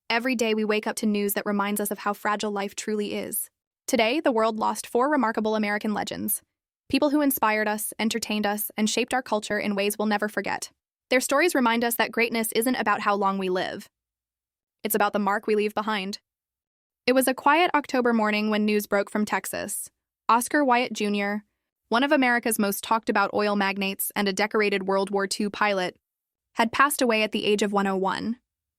Every day we wake up to news that reminds us of how fragile life truly is. Today, the world lost four remarkable American legends. People who inspired us, entertained us, and shaped our culture in ways we'll never forget. Their stories remind us that greatness isn't about how long we live. It's about the mark we leave behind. It was a quiet October morning when news broke from Texas. Oscar Wyatt Jr., one of America's most talked about oil magnates and a decorated World War II pilot, had passed away at the age of 101.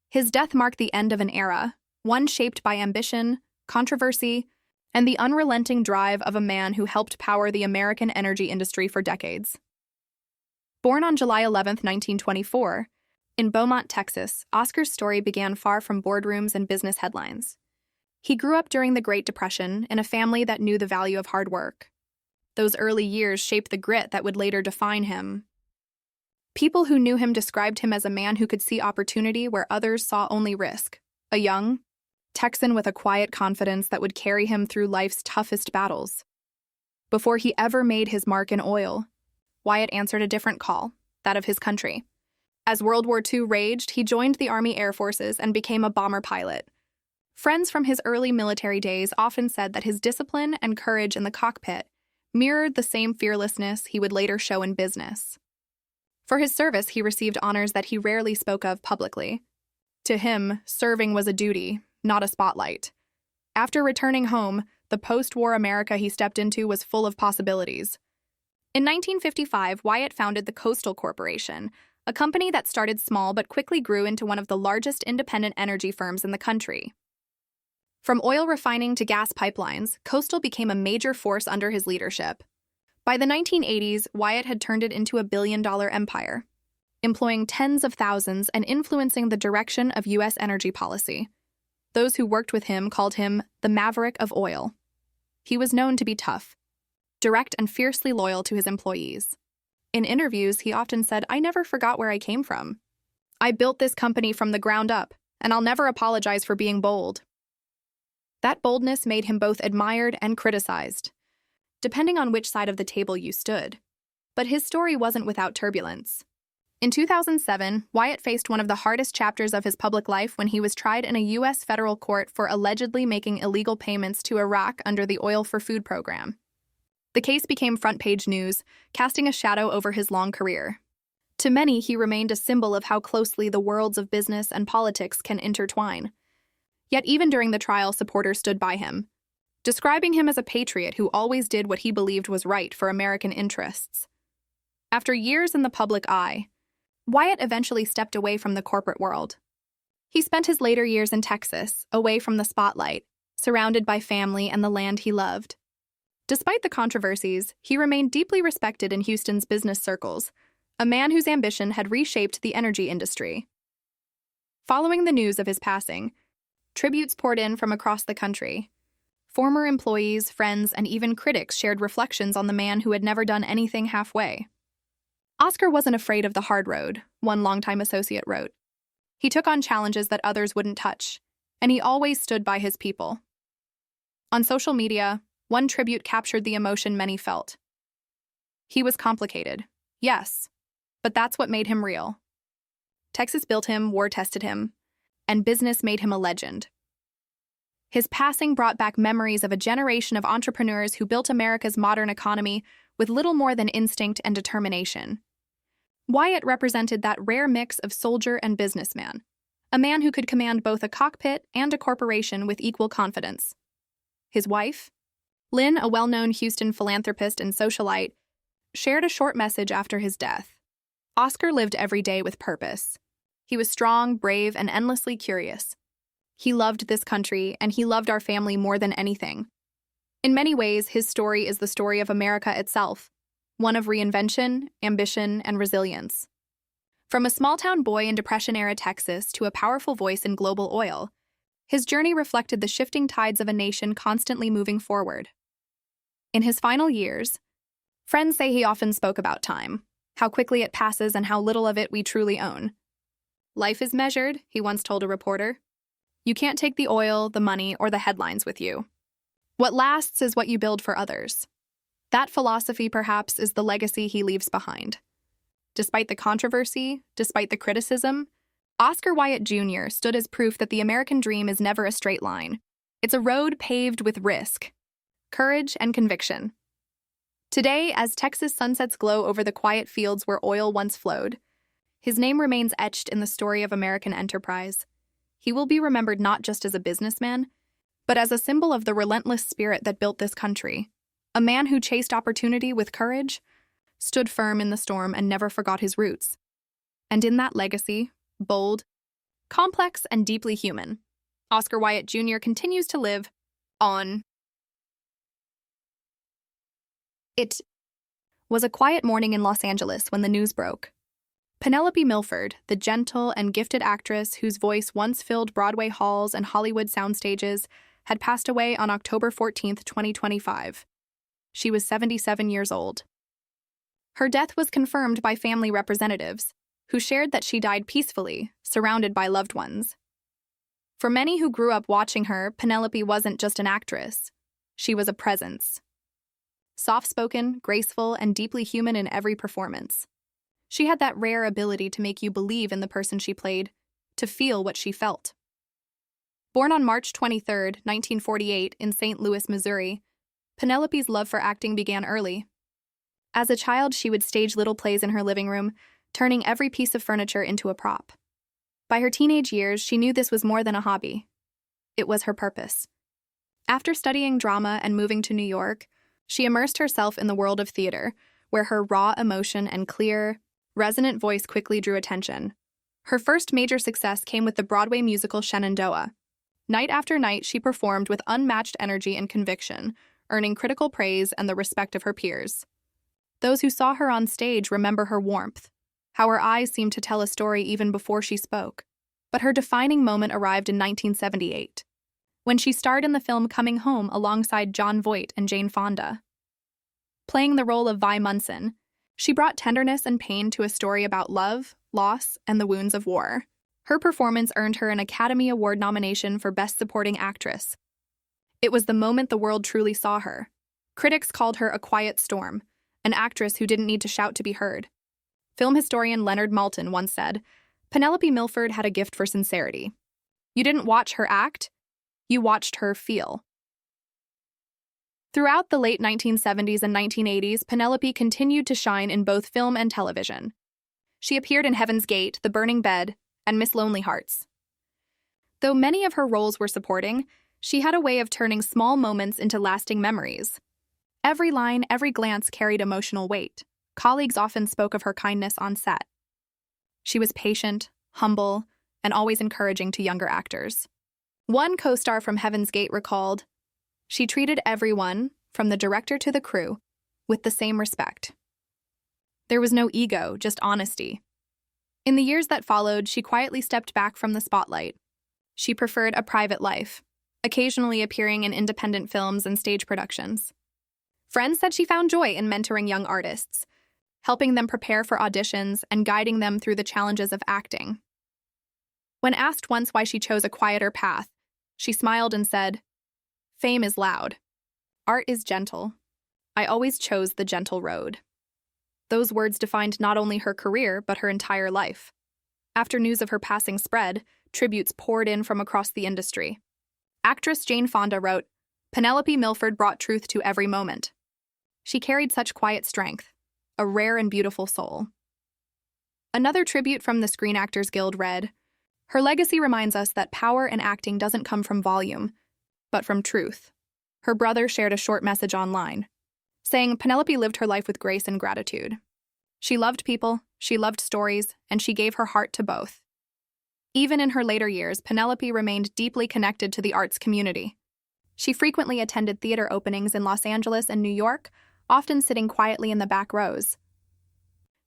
His death marked the end of an era, one shaped by ambition, controversy, and the unrelenting drive of a man who helped power the American energy industry for decades. Born on July 11, 1924, in Beaumont, Texas, Oscar's story began far from boardrooms and business headlines. He grew up during the Great Depression in a family that knew the value of hard work. Those early years shaped the grit that would later define him. People who knew him described him as a man who could see opportunity where others saw only risk, a young Texan with a quiet confidence that would carry him through life's toughest battles. Before he ever made his mark in oil, Wyatt answered a different call, that of his country. As World War II raged, he joined the Army Air Forces and became a bomber pilot. Friends from his early military days often said that his discipline and courage in the cockpit mirrored the same fearlessness he would later show in business. For his service, he received honors that he rarely spoke of publicly. To him, serving was a duty, not a spotlight. After returning home, the post-war America he stepped into was full of possibilities. In 1955, Wyatt founded the Coastal Corporation, a company that started small but quickly grew into one of the largest independent energy firms in the country. From oil refining to gas pipelines, Coastal became a major force under his leadership. By the 1980s, Wyatt had turned it into a billion-dollar empire, employing tens of thousands and influencing the direction of U.S. energy policy. Those who worked with him called him the Maverick of oil. He was known to be tough, direct, and fiercely loyal to his employees. In interviews, he often said, "I never forgot where I came from. I built this company from the ground up, and I'll never apologize for being bold." That boldness made him both admired and criticized, depending on which side of the table you stood. But his story wasn't without turbulence. In 2007, Wyatt faced one of the hardest chapters of his public life when he was tried in a U.S. federal court for allegedly making illegal payments to Iraq under the Oil for Food program. The case became front-page news, casting a shadow over his long career. To many, he remained a symbol of how closely the worlds of business and politics can intertwine. Yet even during the trial, supporters stood by him, describing him as a patriot who always did what he believed was right for American interests. After years in the public eye, Wyatt eventually stepped away from the corporate world. He spent his later years in Texas, away from the spotlight, surrounded by family and the land he loved. Despite the controversies, he remained deeply respected in Houston's business circles, a man whose ambition had reshaped the energy industry. Following the news of his passing, tributes poured in from across the country. Former employees, friends, and even critics shared reflections on the man who had never done anything halfway. Oscar wasn't afraid of the hard road, one longtime associate wrote. He took on challenges that others wouldn't touch, and he always stood by his people. On social media, one tribute captured the emotion many felt. He was complicated, yes, but that's what made him real. Texas built him, war tested him, and business made him a legend. His passing brought back memories of a generation of entrepreneurs who built America's modern economy with little more than instinct and determination. Wyatt represented that rare mix of soldier and businessman, a man who could command both a cockpit and a corporation with equal confidence. His wife, Lynn, a well-known Houston philanthropist and socialite, shared a short message after his death. Oscar lived every day with purpose. He was strong, brave, and endlessly curious. He loved this country, and he loved our family more than anything. In many ways, his story is the story of America itself, one of reinvention, ambition, and resilience. From a small-town boy in Depression-era Texas to a powerful voice in global oil, his journey reflected the shifting tides of a nation constantly moving forward. In his final years, friends say he often spoke about time, how quickly it passes and how little of it we truly own. "Life is measured," he once told a reporter. "You can't take the oil, the money, or the headlines with you. What lasts is what you build for others." That philosophy, perhaps, is the legacy he leaves behind. Despite the controversy, despite the criticism, Oscar Wyatt Jr. stood as proof that the American dream is never a straight line. It's a road paved with risk, courage, and conviction. Today, as Texas sunsets glow over the quiet fields where oil once flowed, his name remains etched in the story of American enterprise. He will be remembered not just as a businessman, but as a symbol of the relentless spirit that built this country. A man who chased opportunity with courage, stood firm in the storm, and never forgot his roots. And in that legacy, bold, complex, and deeply human, Oscar Wyatt Jr. continues to live on. It was a quiet morning in Los Angeles when the news broke. Penelope Milford, the gentle and gifted actress whose voice once filled Broadway halls and Hollywood soundstages, had passed away on October 14, 2025. She was 77 years old. Her death was confirmed by family representatives, who shared that she died peacefully, surrounded by loved ones. For many who grew up watching her, Penelope wasn't just an actress. She was a presence. Soft-spoken, graceful, and deeply human in every performance. She had that rare ability to make you believe in the person she played, to feel what she felt. Born on March 23, 1948, in St. Louis, Missouri, Penelope's love for acting began early. As a child, she would stage little plays in her living room, turning every piece of furniture into a prop. By her teenage years, she knew this was more than a hobby. It was her purpose. After studying drama and moving to New York, she immersed herself in the world of theater, where her raw emotion and clear, resonant voice quickly drew attention. Her first major success came with the Broadway musical Shenandoah. Night after night, she performed with unmatched energy and conviction, earning critical praise and the respect of her peers. Those who saw her on stage remember her warmth, how her eyes seemed to tell a story even before she spoke. But her defining moment arrived in 1978, when she starred in the film Coming Home alongside Jon Voight and Jane Fonda. Playing the role of Vi Munson, she brought tenderness and pain to a story about love, loss, and the wounds of war. Her performance earned her an Academy Award nomination for Best Supporting Actress. It was the moment the world truly saw her. Critics called her a quiet storm, an actress who didn't need to shout to be heard. Film historian Leonard Maltin once said, "Penelope Milford had a gift for sincerity. You didn't watch her act, you watched her feel." Throughout the late 1970s and 1980s, Penelope continued to shine in both film and television. She appeared in Heaven's Gate, The Burning Bed, and Miss Lonely Hearts. Though many of her roles were supporting, she had a way of turning small moments into lasting memories. Every line, every glance carried emotional weight. Colleagues often spoke of her kindness on set. She was patient, humble, and always encouraging to younger actors. One co-star from Heaven's Gate recalled, "She treated everyone, from the director to the crew, with the same respect. There was no ego, just honesty." In the years that followed, she quietly stepped back from the spotlight. She preferred a private life, occasionally appearing in independent films and stage productions. Friends said she found joy in mentoring young artists, helping them prepare for auditions and guiding them through the challenges of acting. When asked once why she chose a quieter path, she smiled and said, "Fame is loud. Art is gentle. I always chose the gentle road." Those words defined not only her career, but her entire life. After news of her passing spread, tributes poured in from across the industry. Actress Jane Fonda wrote, "Penelope Milford brought truth to every moment. She carried such quiet strength, a rare and beautiful soul." Another tribute from the Screen Actors Guild read, "Her legacy reminds us that power in acting doesn't come from volume, but from truth." Her brother shared a short message online, saying Penelope lived her life with grace and gratitude. She loved people, she loved stories, and she gave her heart to both. Even in her later years, Penelope remained deeply connected to the arts community. She frequently attended theater openings in Los Angeles and New York, often sitting quietly in the back rows.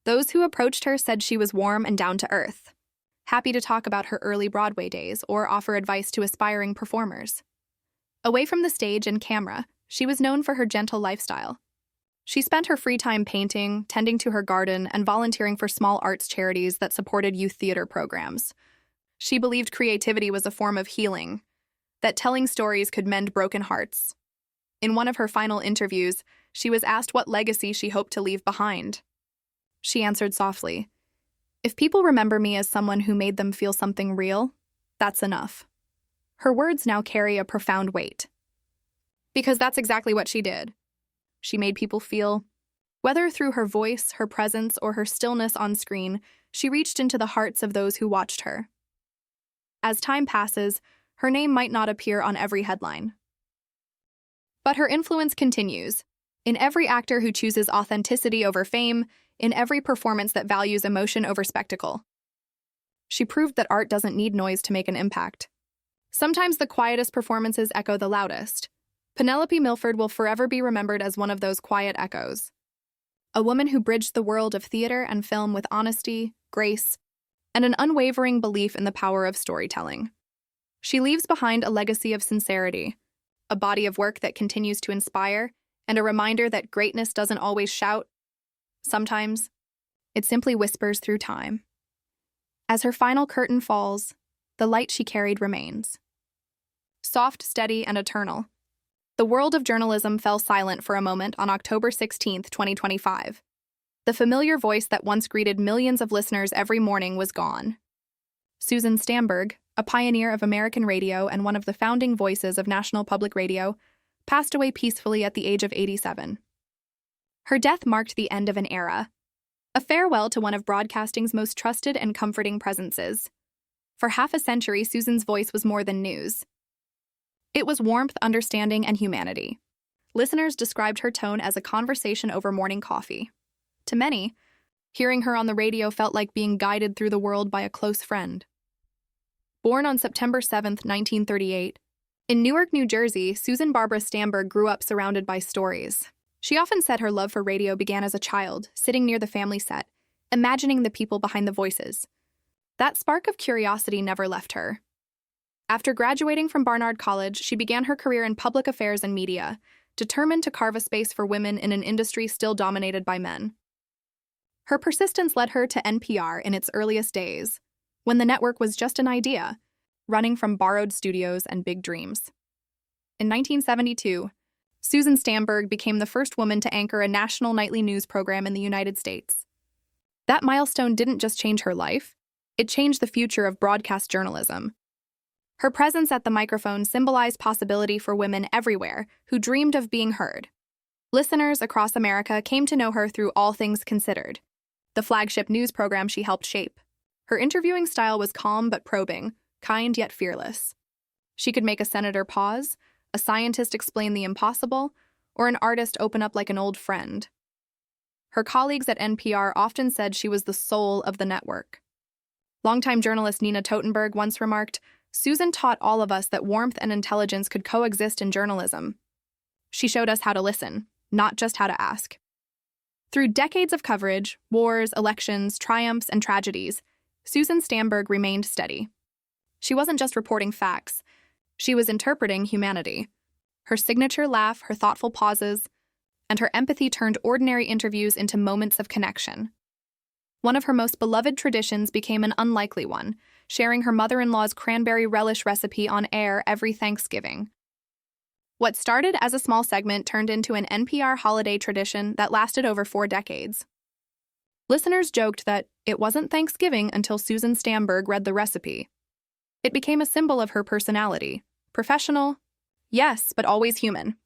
Those who approached her said she was warm and down to earth, happy to talk about her early Broadway days or offer advice to aspiring performers. Away from the stage and camera, she was known for her gentle lifestyle. She spent her free time painting, tending to her garden, and volunteering for small arts charities that supported youth theater programs. She believed creativity was a form of healing, that telling stories could mend broken hearts. In one of her final interviews, she was asked what legacy she hoped to leave behind. She answered softly, If people remember me as someone who made them feel something real, that's enough. Her words now carry a profound weight. Because that's exactly what she did. She made people feel. Whether through her voice, her presence, or her stillness on screen, she reached into the hearts of those who watched her. As time passes, her name might not appear on every headline. But her influence continues. In every actor who chooses authenticity over fame, in every performance that values emotion over spectacle. She proved that art doesn't need noise to make an impact. Sometimes the quietest performances echo the loudest. Penelope Milford will forever be remembered as one of those quiet echoes. A woman who bridged the world of theater and film with honesty, grace, and an unwavering belief in the power of storytelling. She leaves behind a legacy of sincerity, a body of work that continues to inspire, and a reminder that greatness doesn't always shout. Sometimes, it simply whispers through time. As her final curtain falls, the light she carried remains. Soft, steady, and eternal. The world of journalism fell silent for a moment on October 16, 2025. The familiar voice that once greeted millions of listeners every morning was gone. Susan Stamberg, a pioneer of American radio and one of the founding voices of National Public Radio, passed away peacefully at the age of 87. Her death marked the end of an era, a farewell to one of broadcasting's most trusted and comforting presences. For half a century, Susan's voice was more than news. It was warmth, understanding, and humanity. Listeners described her tone as a conversation over morning coffee. To many, hearing her on the radio felt like being guided through the world by a close friend. Born on September 7, 1938, in Newark, New Jersey, Susan Barbara Stamberg grew up surrounded by stories. She often said her love for radio began as a child, sitting near the family set, imagining the people behind the voices. That spark of curiosity never left her. After graduating from Barnard College, she began her career in public affairs and media, determined to carve a space for women in an industry still dominated by men. Her persistence led her to NPR in its earliest days, when the network was just an idea, running from borrowed studios and big dreams. In 1972, Susan Stamberg became the first woman to anchor a national nightly news program in the United States. That milestone didn't just change her life, it changed the future of broadcast journalism. Her presence at the microphone symbolized possibility for women everywhere who dreamed of being heard. Listeners across America came to know her through All Things Considered, the flagship news program she helped shape. Her interviewing style was calm but probing, kind yet fearless. She could make a senator pause, a scientist explain the impossible, or an artist open up like an old friend. Her colleagues at NPR often said she was the soul of the network. Longtime journalist Nina Totenberg once remarked, "Susan taught all of us that warmth and intelligence could coexist in journalism. She showed us how to listen, not just how to ask." Through decades of coverage, wars, elections, triumphs, and tragedies, Susan Stamberg remained steady. She wasn't just reporting facts, she was interpreting humanity. Her signature laugh, her thoughtful pauses, and her empathy turned ordinary interviews into moments of connection. One of her most beloved traditions became an unlikely one, sharing her mother-in-law's cranberry relish recipe on air every Thanksgiving. What started as a small segment turned into an NPR holiday tradition that lasted over 4 decades. Listeners joked that it wasn't Thanksgiving until Susan Stamberg read the recipe. It became a symbol of her personality. Professional, yes, but always human.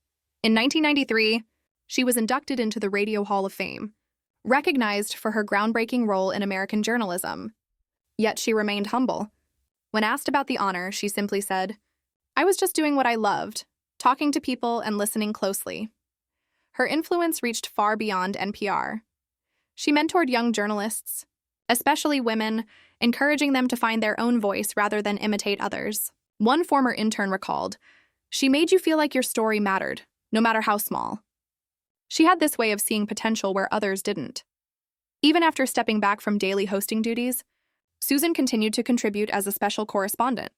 In 1993, she was inducted into the Radio Hall of Fame, recognized for her groundbreaking role in American journalism. Yet she remained humble. When asked about the honor, she simply said, "I was just doing what I loved, talking to people and listening closely." Her influence reached far beyond NPR. She mentored young journalists, especially women, encouraging them to find their own voice rather than imitate others. One former intern recalled, "She made you feel like your story mattered, no matter how small." She had this way of seeing potential where others didn't. Even after stepping back from daily hosting duties, Susan continued to contribute as a special correspondent,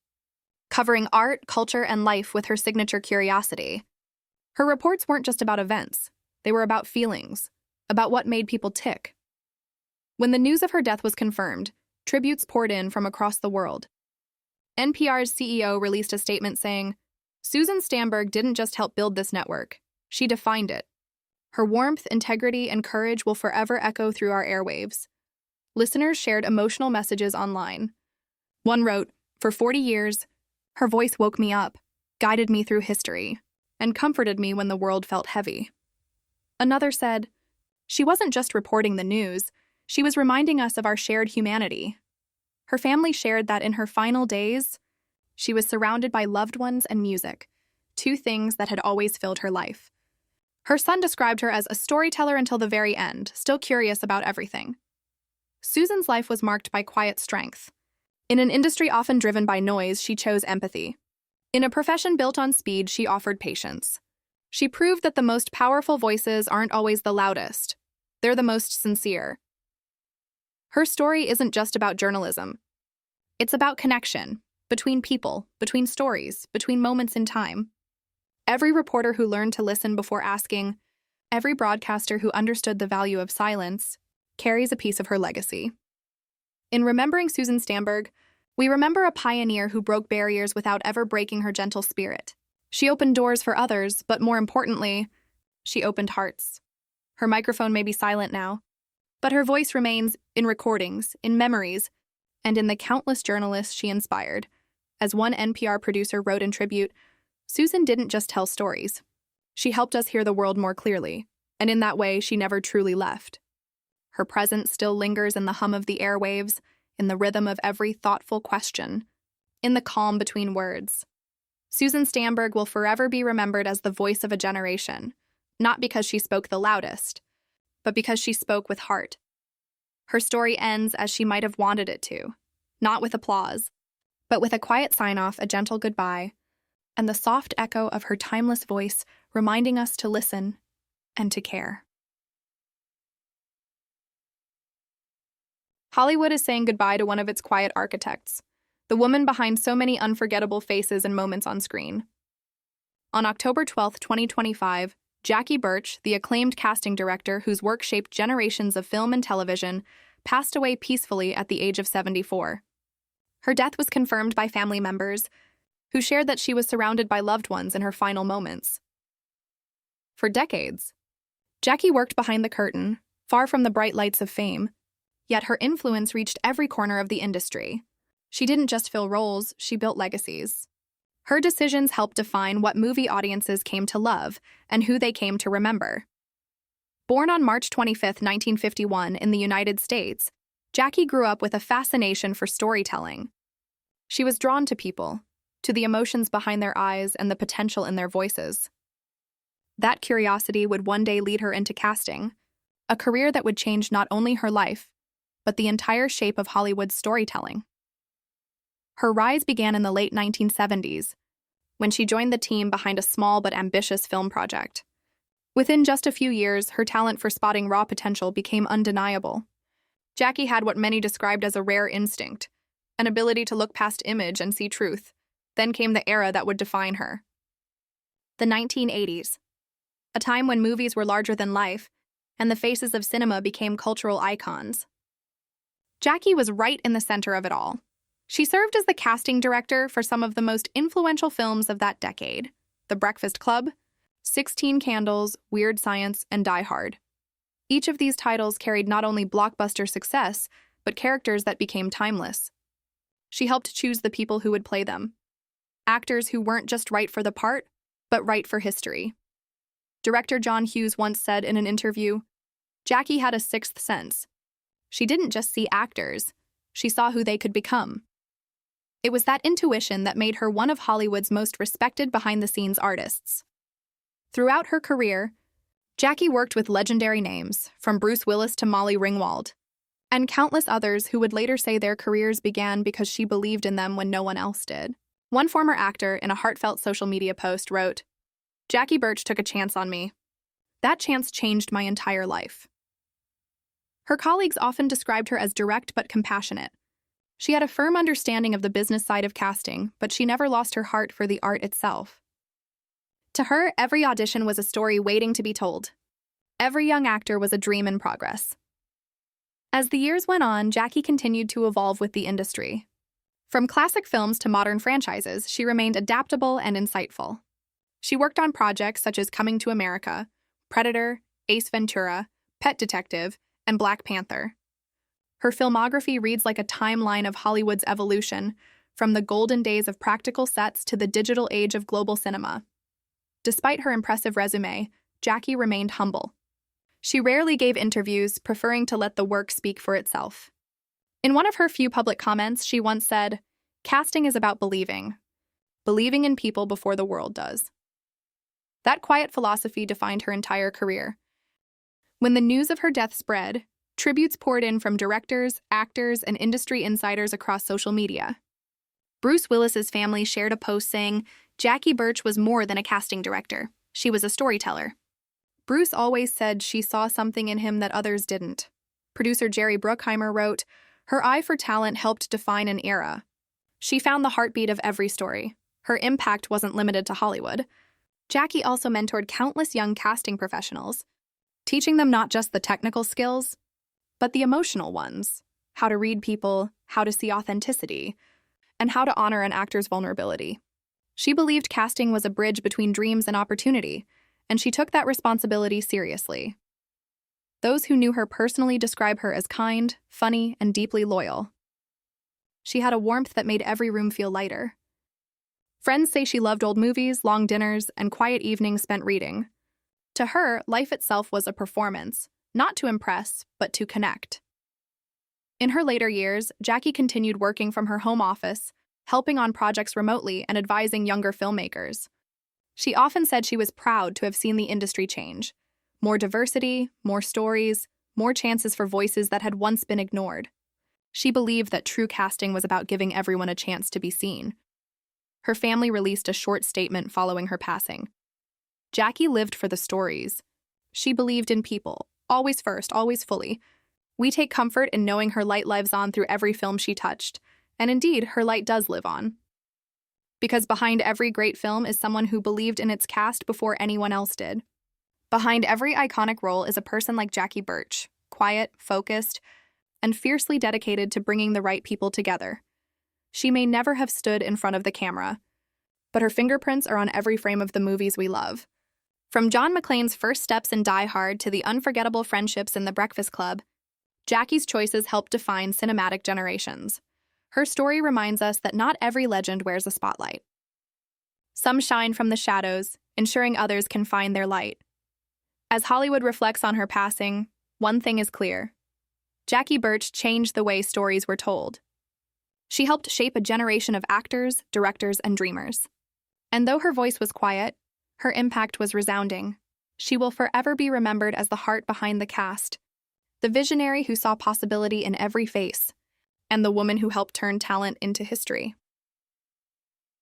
covering art, culture, and life with her signature curiosity. Her reports weren't just about events, they were about feelings, about what made people tick. When the news of her death was confirmed, tributes poured in from across the world. NPR's CEO released a statement saying, "Susan Stamberg didn't just help build this network, she defined it. Her warmth, integrity, and courage will forever echo through our airwaves." Listeners shared emotional messages online. One wrote, "For 40 years, her voice woke me up, guided me through history, and comforted me when the world felt heavy." Another said, "She wasn't just reporting the news, she was reminding us of our shared humanity." Her family shared that in her final days, she was surrounded by loved ones and music, two things that had always filled her life. Her son described her as a storyteller until the very end, still curious about everything. Susan's life was marked by quiet strength. In an industry often driven by noise, she chose empathy. In a profession built on speed, she offered patience. She proved that the most powerful voices aren't always the loudest. They're the most sincere. Her story isn't just about journalism. It's about connection, between people, between stories, between moments in time. Every reporter who learned to listen before asking, every broadcaster who understood the value of silence, carries a piece of her legacy. In remembering Susan Stamberg, we remember a pioneer who broke barriers without ever breaking her gentle spirit. She opened doors for others, but more importantly, she opened hearts. Her microphone may be silent now, but her voice remains in recordings, in memories, and in the countless journalists she inspired. As one NPR producer wrote in tribute, Susan didn't just tell stories. She helped us hear the world more clearly, and in that way, she never truly left. Her presence still lingers in the hum of the airwaves, in the rhythm of every thoughtful question, in the calm between words. Susan Stamberg will forever be remembered as the voice of a generation, not because she spoke the loudest, but because she spoke with heart. Her story ends as she might have wanted it to, not with applause, but with a quiet sign-off, a gentle goodbye, and the soft echo of her timeless voice reminding us to listen and to care. Hollywood is saying goodbye to one of its quiet architects, the woman behind so many unforgettable faces and moments on screen. On October 12, 2025, Jackie Birch, the acclaimed casting director whose work shaped generations of film and television, passed away peacefully at the age of 74. Her death was confirmed by family members, who shared that she was surrounded by loved ones in her final moments. For decades, Jackie worked behind the curtain, far from the bright lights of fame, yet her influence reached every corner of the industry. She didn't just fill roles, she built legacies. Her decisions helped define what movie audiences came to love and who they came to remember. Born on March 25, 1951, in the United States, Jackie grew up with a fascination for storytelling. She was drawn to people, to the emotions behind their eyes and the potential in their voices. That curiosity would one day lead her into casting, a career that would change not only her life, but the entire shape of Hollywood's storytelling. Her rise began in the late 1970s, when she joined the team behind a small but ambitious film project. Within just a few years, her talent for spotting raw potential became undeniable. Jackie had what many described as a rare instinct, an ability to look past image and see truth. Then came the era that would define her. The 1980s, a time when movies were larger than life, and the faces of cinema became cultural icons. Jackie was right in the center of it all. She served as the casting director for some of the most influential films of that decade: The Breakfast Club, 16 Candles, Weird Science, and Die Hard. Each of these titles carried not only blockbuster success, but characters that became timeless. She helped choose the people who would play them. Actors who weren't just right for the part, but right for history. Director John Hughes once said in an interview, "Jackie had a sixth sense. She didn't just see actors, she saw who they could become." It was that intuition that made her one of Hollywood's most respected behind-the-scenes artists. Throughout her career, Jackie worked with legendary names, from Bruce Willis to Molly Ringwald, and countless others who would later say their careers began because she believed in them when no one else did. One former actor, in a heartfelt social media post, wrote, "Jackie Birch took a chance on me. That chance changed my entire life." Her colleagues often described her as direct but compassionate. She had a firm understanding of the business side of casting, but she never lost her heart for the art itself. To her, every audition was a story waiting to be told. Every young actor was a dream in progress. As the years went on, Jackie continued to evolve with the industry. From classic films to modern franchises, she remained adaptable and insightful. She worked on projects such as Coming to America, Predator, Ace Ventura, Pet Detective, and Black Panther. Her filmography reads like a timeline of Hollywood's evolution, from the golden days of practical sets to the digital age of global cinema. Despite her impressive resume, Jackie remained humble. She rarely gave interviews, preferring to let the work speak for itself. In one of her few public comments, she once said, "Casting is about believing in people before the world does." That quiet philosophy defined her entire career. When the news of her death spread, tributes poured in from directors, actors, and industry insiders across social media. Bruce Willis's family shared a post saying, "Jackie Birch was more than a casting director. She was a storyteller." Bruce always said she saw something in him that others didn't. Producer Jerry Bruckheimer wrote, "Her eye for talent helped define an era. She found the heartbeat of every story. Her impact wasn't limited to Hollywood." Jackie also mentored countless young casting professionals, teaching them not just the technical skills, but the emotional ones: how to read people, how to see authenticity, and how to honor an actor's vulnerability. She believed casting was a bridge between dreams and opportunity, and she took that responsibility seriously. Those who knew her personally describe her as kind, funny, and deeply loyal. She had a warmth that made every room feel lighter. Friends say she loved old movies, long dinners, and quiet evenings spent reading. To her, life itself was a performance, not to impress, but to connect. In her later years, Jackie continued working from her home office, helping on projects remotely and advising younger filmmakers. She often said she was proud to have seen the industry change. More diversity, more stories, more chances for voices that had once been ignored. She believed that true casting was about giving everyone a chance to be seen. Her family released a short statement following her passing. Jackie lived for the stories. She believed in people, always first, always fully. We take comfort in knowing her light lives on through every film she touched, and indeed, her light does live on. Because behind every great film is someone who believed in its cast before anyone else did. Behind every iconic role is a person like Jackie Birch, quiet, focused, and fiercely dedicated to bringing the right people together. She may never have stood in front of the camera, but her fingerprints are on every frame of the movies we love. From John McClane's first steps in Die Hard to the unforgettable friendships in The Breakfast Club, Jackie's choices helped define cinematic generations. Her story reminds us that not every legend wears a spotlight. Some shine from the shadows, ensuring others can find their light. As Hollywood reflects on her passing, one thing is clear: Jackie Birch changed the way stories were told. She helped shape a generation of actors, directors, and dreamers. And though her voice was quiet, her impact was resounding. She will forever be remembered as the heart behind the cast, the visionary who saw possibility in every face, and the woman who helped turn talent into history.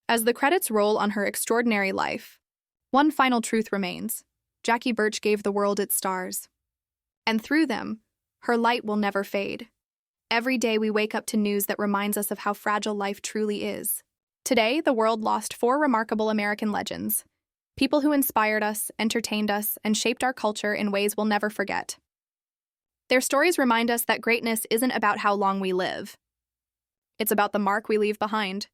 As the credits roll on her extraordinary life, one final truth remains: Jackie Birch gave the world its stars. And through them, her light will never fade. Every day we wake up to news that reminds us of how fragile life truly is. Today, the world lost 4 remarkable American legends, people who inspired us, entertained us, and shaped our culture in ways we'll never forget. Their stories remind us that greatness isn't about how long we live. It's about the mark we leave behind.